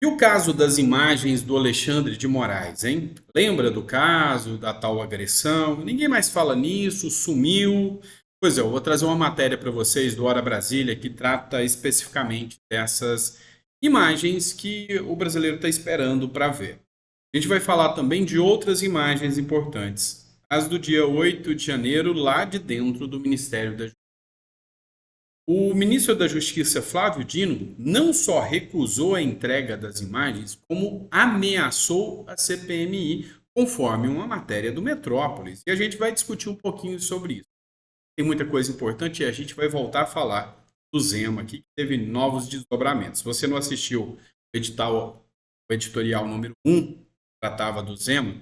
E o caso das imagens do Alexandre de Moraes, hein? Lembra do caso, da tal agressão? Ninguém mais fala nisso, sumiu. Pois é, eu vou trazer uma matéria para vocês do Hora Brasília que trata especificamente dessas imagens que o brasileiro está esperando para ver. A gente vai falar também de outras imagens importantes. As do dia 8 de janeiro, lá de dentro do Ministério da Justiça. O ministro da Justiça, Flávio Dino, não só recusou a entrega das imagens, como ameaçou a CPMI, conforme uma matéria do Metrópolis. E a gente vai discutir um pouquinho sobre isso. Tem muita coisa importante e a gente vai voltar a falar do Zema aqui, que teve novos desdobramentos. Se você não assistiu o editorial número 1, que tratava do Zema,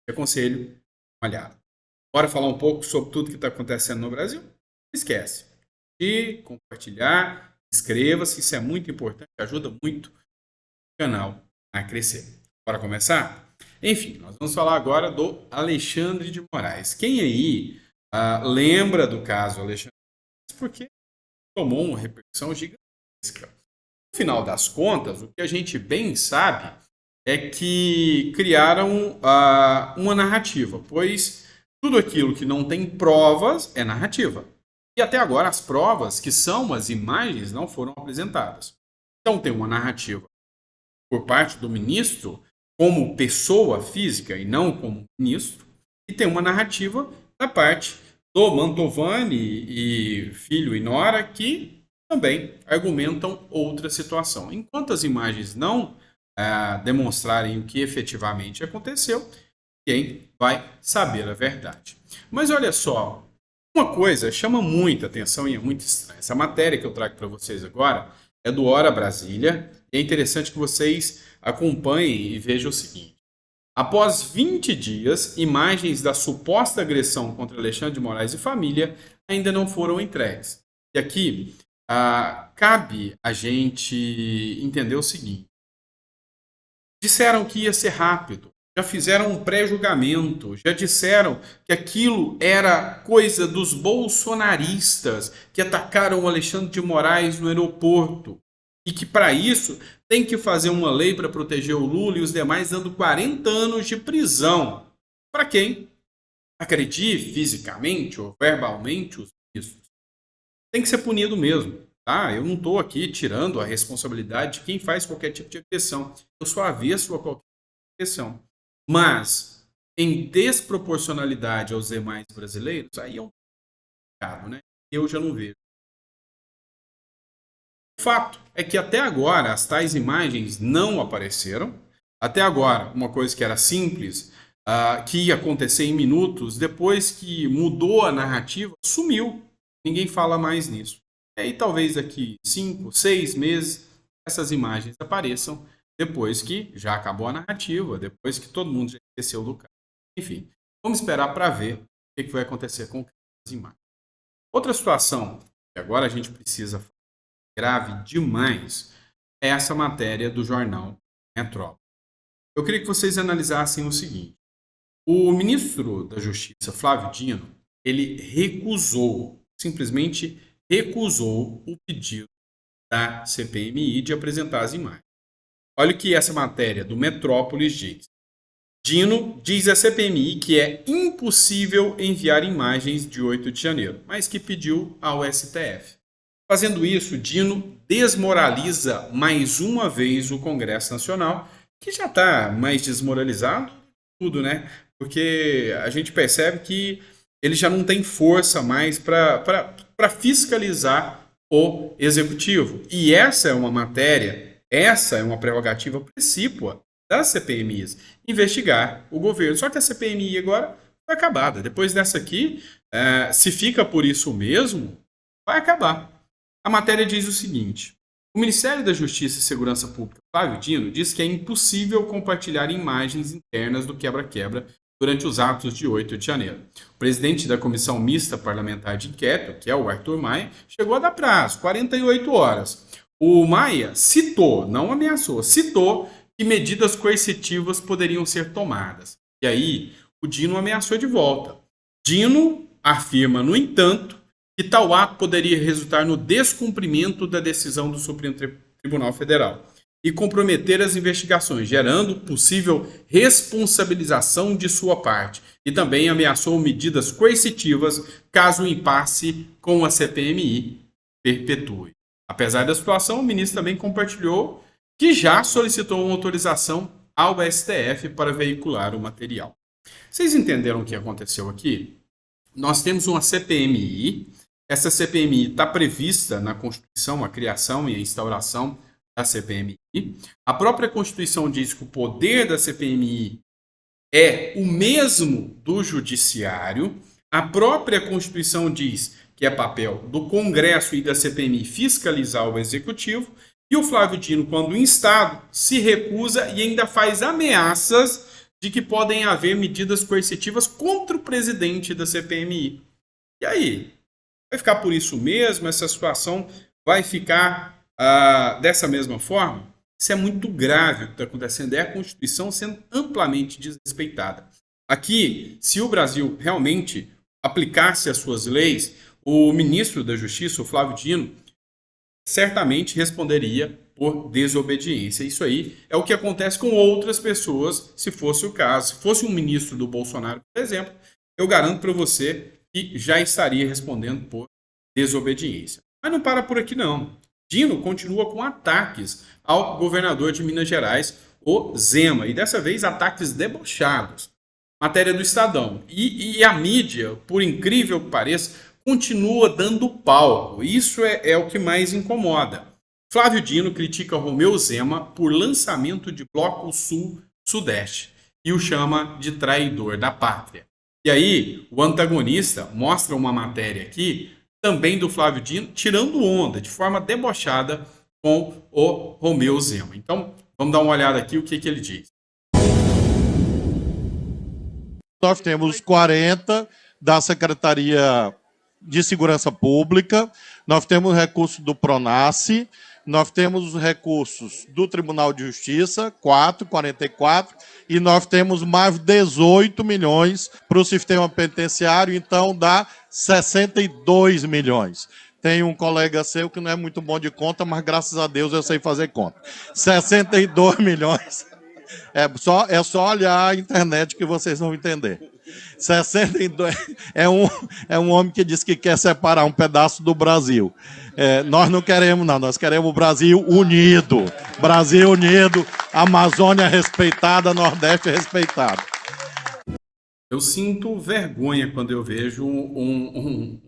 eu aconselho uma olhada. Bora falar um pouco sobre tudo que está acontecendo no Brasil? Não esquece de compartilhar, inscreva-se, isso é muito importante, ajuda muito o canal a crescer. Bora começar? Enfim, nós vamos falar agora do Alexandre de Moraes. Quem aí lembra do caso Alexandre de Moraes? Porque tomou uma repercussão gigantesca. No final das contas, o que a gente bem sabe é que criaram uma narrativa, pois tudo aquilo que não tem provas é narrativa. E até agora as provas, que são as imagens, não foram apresentadas. Então tem uma narrativa por parte do ministro como pessoa física e não como ministro, e tem uma narrativa da parte do Mantovani e filho e nora que também argumentam outra situação. Enquanto as imagens não demonstrarem o que efetivamente aconteceu, quem vai saber a verdade. Mas olha só, uma coisa chama muita atenção e é muito estranha. Essa matéria que eu trago para vocês agora é do Hora Brasília. E é interessante que vocês acompanhem e vejam o seguinte. Após 20 dias, imagens da suposta agressão contra Alexandre de Moraes e família ainda não foram entregues. E aqui cabe a gente entender o seguinte. Disseram que ia ser rápido, já fizeram um pré-julgamento, já disseram que aquilo era coisa dos bolsonaristas que atacaram o Alexandre de Moraes no aeroporto e que para isso tem que fazer uma lei para proteger o Lula e os demais, dando 40 anos de prisão. Para quem agredir fisicamente ou verbalmente os ministros. Tem que ser punido mesmo. Tá? Eu não estou aqui tirando a responsabilidade de quem faz qualquer tipo de agressão. Eu sou avesso a qualquer agressão. Mas, em desproporcionalidade aos demais brasileiros, aí é um pecado, né? Eu já não vejo. O fato é que até agora as tais imagens não apareceram. Até agora, uma coisa que era simples, que ia acontecer em minutos, depois que mudou a narrativa, sumiu. Ninguém fala mais nisso. E aí talvez daqui 5, 6 meses essas imagens apareçam depois que já acabou a narrativa, depois que todo mundo já esqueceu do caso. Enfim, vamos esperar para ver o que vai acontecer com as imagens. Outra situação que agora a gente precisa falar, grave demais, é essa matéria do jornal Metrópole. Eu queria que vocês analisassem o seguinte. O ministro da Justiça, Flávio Dino, ele simplesmente recusou o pedido da CPMI de apresentar as imagens. Olha o que essa matéria do Metrópolis diz. Dino diz à CPMI que é impossível enviar imagens de 8 de janeiro, mas que pediu ao STF. Fazendo isso, Dino desmoraliza mais uma vez o Congresso Nacional, que já está mais desmoralizado, tudo, né? Porque a gente percebe que ele já não tem força mais para fiscalizar o executivo. E essa é uma matéria, essa é uma prerrogativa precípua das CPMIs, investigar o governo. Só que a CPMI agora foi acabada. Depois dessa aqui, se fica por isso mesmo, vai acabar. A matéria diz o seguinte. O Ministério da Justiça e Segurança Pública, Flávio Dino, diz que é impossível compartilhar imagens internas do quebra-quebra durante os atos de 8 de janeiro. O presidente da Comissão Mista Parlamentar de Inquérito, que é o Arthur Maia, chegou a dar prazo, 48 horas. O Maia citou, não ameaçou, citou que medidas coercitivas poderiam ser tomadas. E aí, o Dino ameaçou de volta. Dino afirma, no entanto, que tal ato poderia resultar no descumprimento da decisão do Supremo Tribunal Federal. e comprometer as investigações, gerando possível responsabilização de sua parte. E também ameaçou medidas coercitivas caso o impasse com a CPMI perpetue. Apesar da situação, o ministro também compartilhou que já solicitou uma autorização ao STF para veicular o material. Vocês entenderam o que aconteceu aqui? Nós temos uma CPMI. Essa CPMI está prevista na Constituição, a criação e a instauração da CPMI. A própria Constituição diz que o poder da CPMI é o mesmo do Judiciário. A própria Constituição diz que é papel do Congresso e da CPMI fiscalizar o Executivo. E o Flávio Dino, quando instado, se recusa e ainda faz ameaças de que podem haver medidas coercitivas contra o presidente da CPMI. E aí? Vai ficar por isso mesmo? Essa situação vai ficar dessa mesma forma? Isso é muito grave o que está acontecendo. É a Constituição sendo amplamente desrespeitada. Aqui, se o Brasil realmente aplicasse as suas leis, o ministro da Justiça, o Flávio Dino, certamente responderia por desobediência. Isso aí é o que acontece com outras pessoas, se fosse o caso. Se fosse um ministro do Bolsonaro, por exemplo, eu garanto para você que já estaria respondendo por desobediência. Mas não para por aqui, não. Dino continua com ataques ao governador de Minas Gerais, o Zema, e dessa vez ataques debochados. Matéria do Estadão. E a mídia, por incrível que pareça, continua dando palco. Isso é o que mais incomoda. Flávio Dino critica Romeu Zema por lançamento de bloco sul-sudeste e o chama de traidor da pátria. E aí, o antagonista mostra uma matéria aqui, também do Flávio Dino, tirando onda, de forma debochada, com o Romeu Zema. Então, vamos dar uma olhada aqui o que ele diz. Nós temos 40 da Secretaria de Segurança Pública, nós temos recursos do Pronace, nós temos os recursos do Tribunal de Justiça, 44, e nós temos mais 18 milhões para o sistema penitenciário, então dá 62 milhões. Tem um colega seu que não é muito bom de conta, mas graças a Deus eu sei fazer conta. 62 milhões. É só olhar a internet que vocês vão entender. 62 é um homem que diz que quer separar um pedaço do Brasil. Nós não queremos, não. Nós queremos o Brasil unido. Brasil unido, Amazônia respeitada, Nordeste respeitado. Eu sinto vergonha quando eu vejo um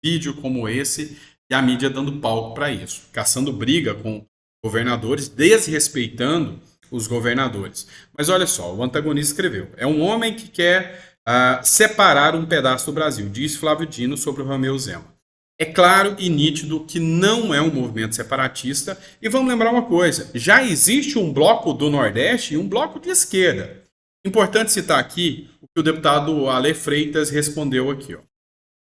vídeo como esse e a mídia dando palco para isso, caçando briga com governadores, desrespeitando os governadores. Mas olha só, o antagonista escreveu: é um homem que quer separar um pedaço do Brasil, diz Flávio Dino sobre o Romeu Zema. É claro e nítido que não é um movimento separatista, e vamos lembrar uma coisa, já existe um bloco do Nordeste e um bloco de esquerda. Importante citar aqui o que o deputado Ale Freitas respondeu aqui.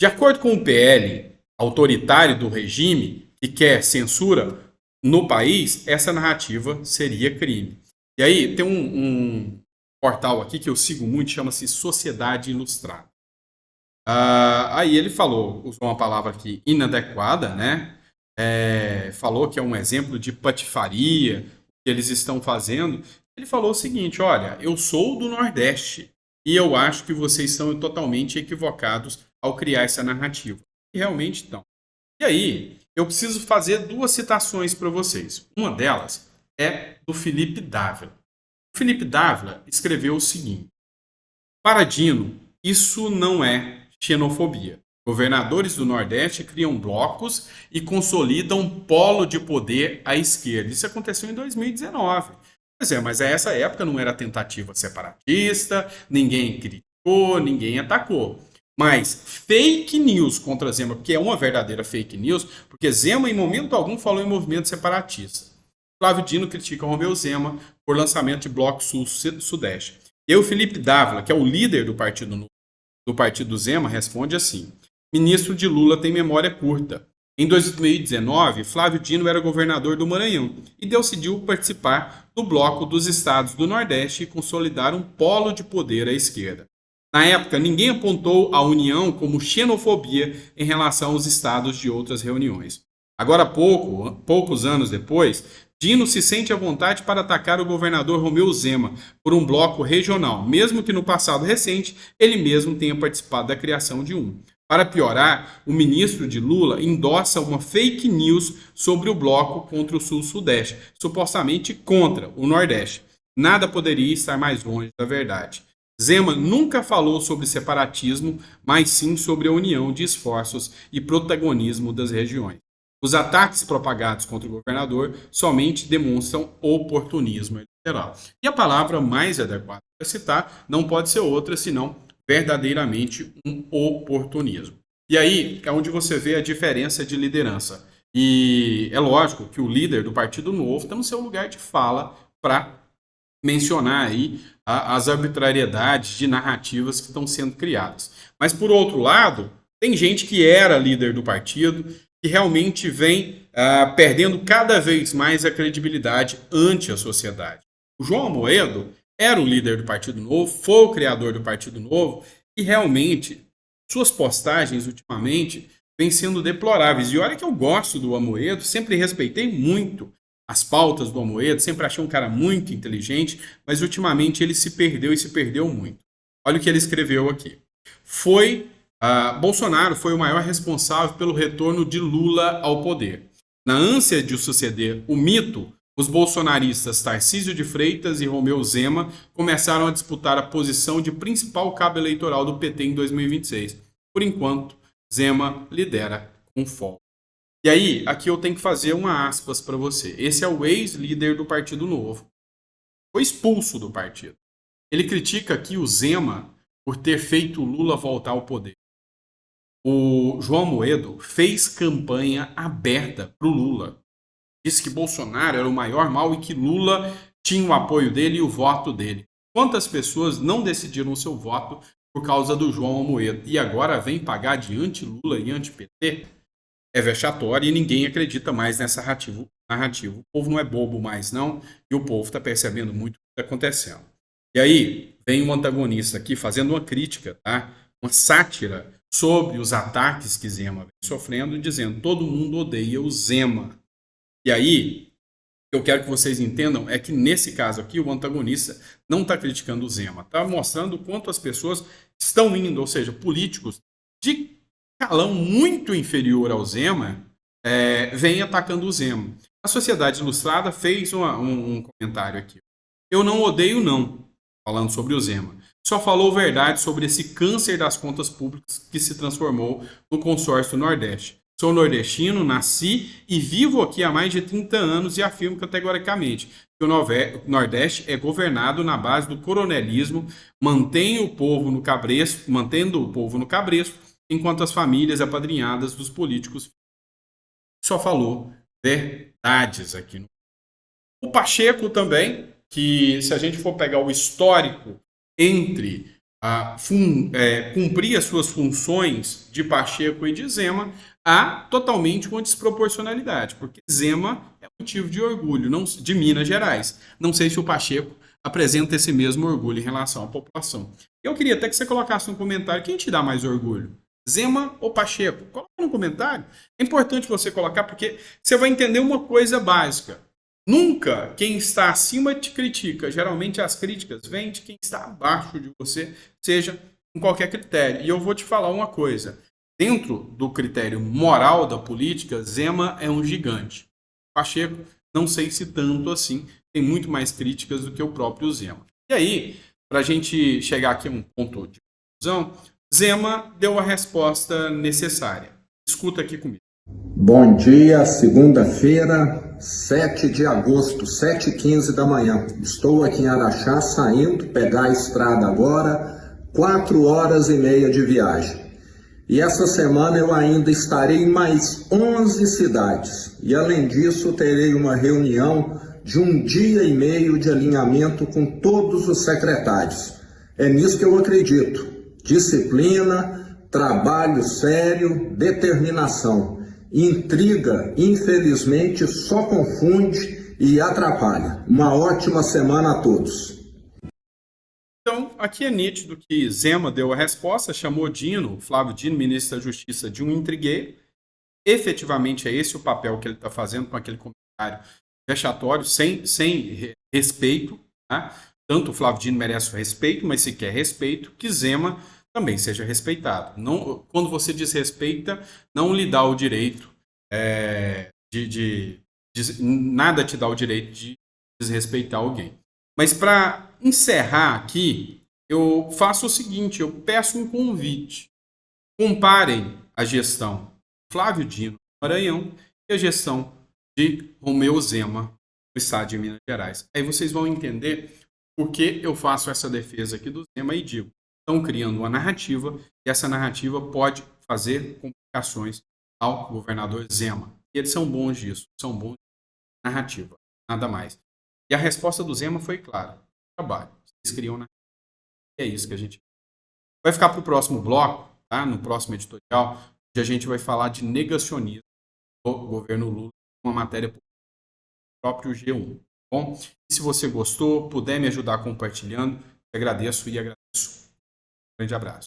De acordo com o PL autoritário do regime, que quer censura no país, essa narrativa seria crime. E aí tem um portal aqui que eu sigo muito, chama-se Sociedade Ilustrada. Aí ele usou uma palavra aqui inadequada, né? Falou que é um exemplo de patifaria que eles estão fazendo. Ele falou o seguinte: olha, eu sou do Nordeste e eu acho que vocês estão totalmente equivocados ao criar essa narrativa. E realmente estão. E aí, eu preciso fazer duas citações para vocês. Uma delas é do Felipe Dávila. O Felipe Dávila escreveu o seguinte: para Dino, isso não é xenofobia. Governadores do Nordeste criam blocos e consolidam um polo de poder à esquerda. Isso aconteceu em 2019. Pois é, mas essa época não era tentativa separatista, ninguém criticou, ninguém atacou. Mas fake news contra Zema, que é uma verdadeira fake news, porque Zema em momento algum falou em movimento separatista. Flávio Dino critica Romeu Zema por lançamento de bloco sul-sudeste. E o Felipe Dávila, que é o líder do partido Zema, responde assim: ministro de Lula tem memória curta. Em 2019, Flávio Dino era governador do Maranhão e decidiu participar do bloco dos estados do Nordeste e consolidar um polo de poder à esquerda. Na época, ninguém apontou a união como xenofobia em relação aos estados de outras reuniões. Agora, poucos anos depois, Dino se sente à vontade para atacar o governador Romeu Zema por um bloco regional, mesmo que no passado recente ele mesmo tenha participado da criação de um. Para piorar, o ministro de Lula endossa uma fake news sobre o bloco contra o Sul-Sudeste, supostamente contra o Nordeste. Nada poderia estar mais longe da verdade. Zema nunca falou sobre separatismo, mas sim sobre a união de esforços e protagonismo das regiões. Os ataques propagados contra o governador somente demonstram oportunismo eleitoral. E a palavra mais adequada para citar não pode ser outra senão verdadeiramente um oportunismo. E aí é onde você vê a diferença de liderança. E é lógico que o líder do Partido Novo está no seu lugar de fala para mencionar aí as arbitrariedades de narrativas que estão sendo criadas. Mas, por outro lado, tem gente que era líder do partido, que realmente vem perdendo cada vez mais a credibilidade ante a sociedade. O João Amoedo era o líder do Partido Novo, foi o criador do Partido Novo, e realmente suas postagens ultimamente vêm sendo deploráveis. E olha que eu gosto do Amoedo, sempre respeitei muito as pautas do Amoedo, sempre achei um cara muito inteligente, mas ultimamente ele se perdeu e se perdeu muito. Olha o que ele escreveu aqui. Bolsonaro foi o maior responsável pelo retorno de Lula ao poder. Na ânsia de suceder o mito, os bolsonaristas Tarcísio de Freitas e Romeu Zema começaram a disputar a posição de principal cabo eleitoral do PT em 2026. Por enquanto, Zema lidera com folga. E aí, aqui eu tenho que fazer uma aspas para você. Esse é o ex-líder do Partido Novo. Foi expulso do partido. Ele critica aqui o Zema por ter feito Lula voltar ao poder. O João Amoedo fez campanha aberta para o Lula. Disse que Bolsonaro era o maior mal e que Lula tinha o apoio dele e o voto dele. Quantas pessoas não decidiram o seu voto por causa do João Amoedo e agora vem pagar de anti-Lula e anti-PT? É vexatório e ninguém acredita mais nessa narrativa. O povo não é bobo mais não e o povo está percebendo muito o que está acontecendo. E aí vem um antagonista aqui fazendo uma crítica, tá? Uma sátira sobre os ataques que Zema vem sofrendo, dizendo todo mundo odeia o Zema. E aí, o que eu quero que vocês entendam é que nesse caso aqui o antagonista não está criticando o Zema, está mostrando o quanto as pessoas estão indo, ou seja, políticos de calão muito inferior ao Zema, vem atacando o Zema. A Sociedade Ilustrada fez um comentário aqui. Eu não odeio não, falando sobre o Zema. Só falou verdade sobre esse câncer das contas públicas que se transformou no consórcio Nordeste. Sou nordestino, nasci e vivo aqui há mais de 30 anos e afirmo categoricamente que o Nordeste é governado na base do coronelismo, mantendo o povo no cabresto, enquanto as famílias apadrinhadas dos políticos só falou verdades aqui. O Pacheco também, que se a gente for pegar o histórico entre cumprir as suas funções de Pacheco e de Zema, há totalmente uma desproporcionalidade, porque Zema é motivo de orgulho de Minas Gerais. Não sei se o Pacheco apresenta esse mesmo orgulho em relação à população. Eu queria até que você colocasse no comentário quem te dá mais orgulho, Zema ou Pacheco? Coloca no comentário. É importante você colocar porque você vai entender uma coisa básica. Nunca quem está acima te critica. Geralmente as críticas vêm de quem está abaixo de você, seja com qualquer critério. E eu vou te falar uma coisa. Dentro do critério moral da política, Zema é um gigante. Pacheco, não sei se tanto assim, tem muito mais críticas do que o próprio Zema. E aí, para a gente chegar aqui a um ponto de conclusão, Zema deu a resposta necessária. Escuta aqui comigo. Bom dia, segunda-feira, 7 de agosto, 7h15 da manhã. Estou aqui em Araxá, saindo, pegar a estrada agora, 4 horas e meia de viagem. E essa semana eu ainda estarei em mais 11 cidades. E além disso, terei uma reunião de 1 dia e meio de alinhamento com todos os secretários. É nisso que eu acredito. Disciplina, trabalho sério, determinação. Intriga, infelizmente, só confunde e atrapalha. Uma ótima semana a todos. Então, aqui é nítido que Zema deu a resposta, chamou Flávio Dino, ministro da Justiça, de um intrigueiro. Efetivamente é esse o papel que ele está fazendo com aquele comentário vexatório, sem respeito, tá? Tanto o Flávio Dino merece o respeito, mas se quer respeito, que Zema também seja respeitado. Não, quando você desrespeita, não lhe dá o direito nada te dá o direito de desrespeitar alguém. Mas para encerrar aqui, eu faço o seguinte, eu peço um convite. Comparem a gestão Flávio Dino no Maranhão e a gestão de Romeu Zema no estado de Minas Gerais. Aí vocês vão entender por que eu faço essa defesa aqui do Zema e digo, estão criando uma narrativa e essa narrativa pode fazer complicações ao governador Zema. E eles são bons disso, são bons de narrativa, nada mais. E a resposta do Zema foi clara, trabalho, vocês criam narrativa. É isso que a gente vai ficar para o próximo bloco, tá? No próximo editorial, onde a gente vai falar de negacionismo do governo Lula, uma matéria do próprio G1. Bom, e se você gostou, puder me ajudar compartilhando, eu agradeço e agradeço. Um grande abraço.